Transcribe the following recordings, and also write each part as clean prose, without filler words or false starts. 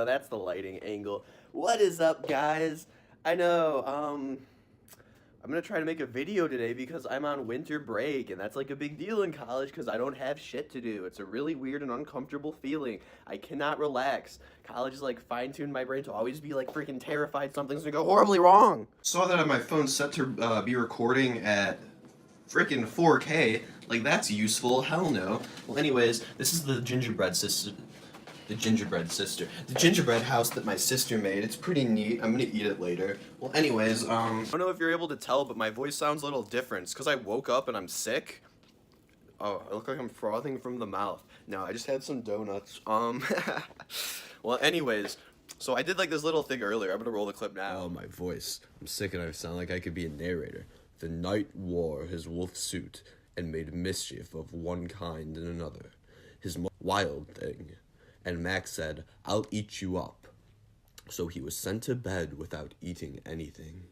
that's the lighting angle. What is up, guys? I know, I'm gonna try to make a video today because I'm on winter break, and that's like a big deal in college because I don't have shit to do. It's a really weird and uncomfortable feeling. I cannot relax. College is like fine-tuned my brain to always be like freaking terrified something's gonna go horribly wrong. Saw that on my phone set to be recording at freaking 4K. Like, that's useful. Hell no. Well, anyways, this is the gingerbread sister. The gingerbread house that my sister made. It's pretty neat. I'm gonna eat it later. Well, anyways, I don't know if you're able to tell, but my voice sounds a little different. It's because I woke up and I'm sick. Oh, I look like I'm frothing from the mouth. No, I just had some donuts. Well, anyways, so I did like this little thing earlier. I'm gonna roll the clip now. Oh, my voice. I'm sick and I sound like I could be a narrator. The knight wore his wolf suit and made mischief of one kind and another. His wild thing. And Max said, "I'll eat you up." So he was sent to bed without eating anything.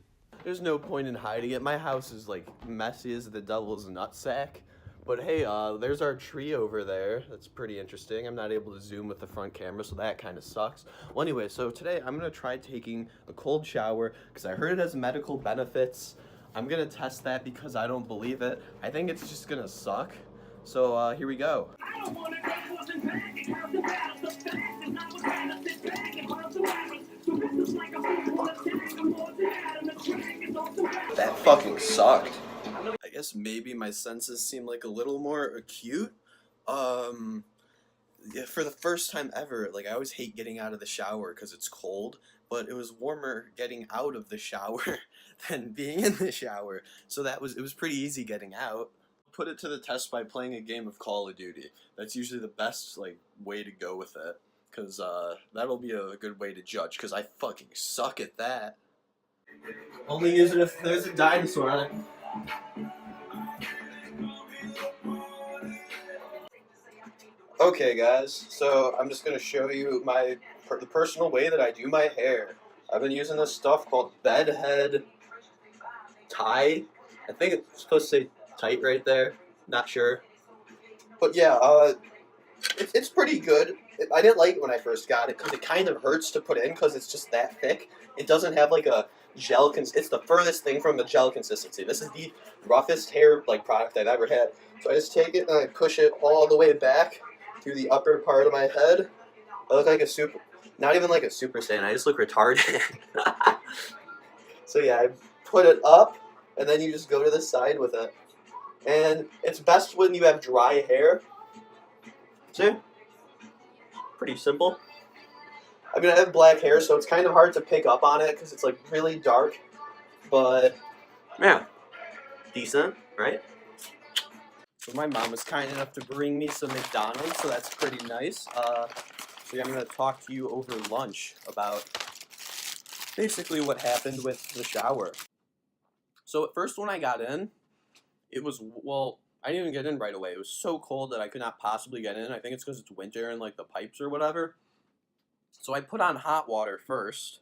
There's no point in hiding it. My house is like messy as the devil's nutsack. But hey, there's our tree over there. That's pretty interesting. I'm not able to zoom with the front camera, so that kind of sucks. Well, anyway, so today I'm gonna try taking a cold shower because I heard it has medical benefits. I'm gonna test that because I don't believe it. I think it's just gonna suck. So here we go. That fucking sucked. I guess maybe my senses seem like a little more acute. Yeah, for the first time ever, like I always hate getting out of the shower because it's cold, but it was warmer getting out of the shower than being in the shower. So it was pretty easy getting out. Put it to the test by playing a game of Call of Duty. That's usually the best like way to go with it, because that'll be a good way to judge, because I fucking suck at that. Only use it if there's a dinosaur on it. Okay guys, so I'm just going to show you the personal way that I do my hair. I've been using this stuff called bedhead tie. I think it's supposed to say tight right there, not sure. But yeah, it's pretty good. I didn't like it when I first got it because it kind of hurts to put in because it's just that thick. It doesn't have like a gel it's the furthest thing from the gel consistency. This is the roughest hair like product I've ever had. So I just take it and I push it all the way back through the upper part of my head. I look like not even like a Super Saiyan, I just look retarded. So yeah, I put it up and then you just go to the side with it. And it's best when you have dry hair. See? Pretty simple. I mean, I have black hair, so it's kind of hard to pick up on it because it's like really dark. But yeah, decent, right? So my mom was kind enough to bring me some McDonald's, so that's pretty nice. So yeah, I'm going to talk to you over lunch about basically what happened with the shower. So at first when I got in, it was, well, I didn't even get in right away. It was so cold that I could not possibly get in. I think it's because it's winter and like the pipes or whatever. So I put on hot water first,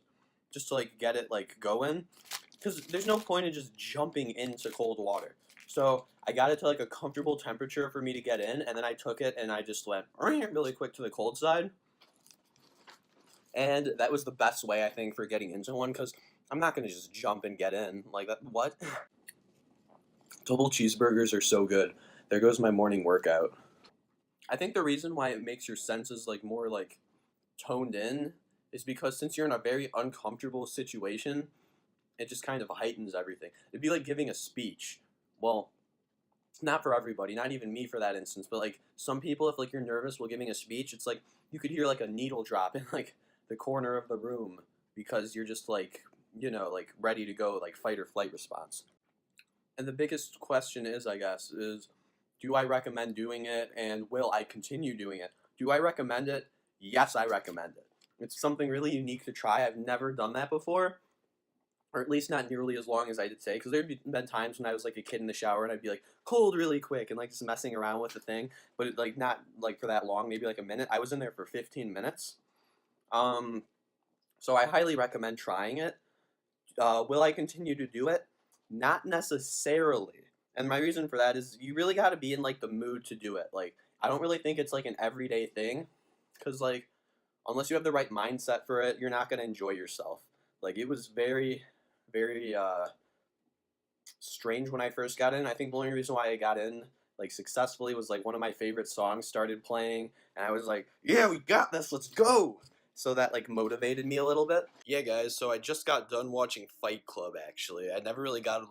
just to like get it like going, because there's no point in just jumping into cold water. So I got it to like a comfortable temperature for me to get in, and then I took it and I just went really quick to the cold side. And that was the best way, I think, for getting into one, because I'm not going to just jump and get in. Like, that, what? Double cheeseburgers are so good. There goes my morning workout. I think the reason why it makes your senses like more like toned in is because since you're in a very uncomfortable situation, it just kind of heightens everything. It'd be like giving a speech. Well, it's not for everybody, not even me for that instance, but like some people, if like you're nervous while giving a speech, it's like you could hear like a needle drop in like the corner of the room because you're just like, you know, like ready to go, like fight or flight response. And the biggest question is, I guess, is do I recommend doing it, and will I continue doing it? Do I recommend it? Yes, I recommend it. It's something really unique to try. I've never done that before, or at least not nearly as long as I did today, because there'd been times when I was like a kid in the shower and I'd be like cold really quick and like just messing around with the thing, but it, like not like for that long, maybe like a minute. I was in there for 15 minutes. So I highly recommend trying it. Will I continue to do it? Not necessarily. And my reason for that is you really got to be in like the mood to do it. Like, I don't really think it's like an everyday thing, because like unless you have the right mindset for it, you're not going to enjoy yourself. Like, it was very, very strange when I first got in. I think the only reason why I got in like successfully was like one of my favorite songs started playing, and I was like, yeah, we got this, let's go. So that like motivated me a little bit. Yeah, guys, so I just got done watching Fight Club. Actually, I never really got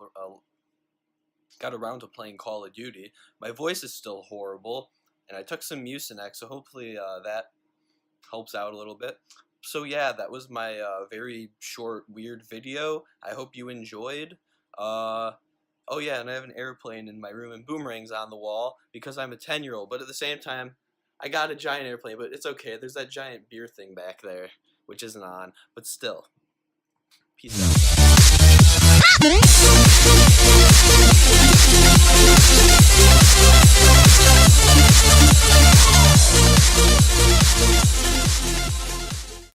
around to playing Call of Duty. My voice is still horrible, and I took some Mucinex, so hopefully that helps out a little bit. So yeah, that was my very short, weird video. I hope you enjoyed. Oh yeah, and I have an airplane in my room and boomerangs on the wall because I'm a 10-year-old, but at the same time, I got a giant airplane, but it's okay. There's that giant beer thing back there, which isn't on, but still. Peace out.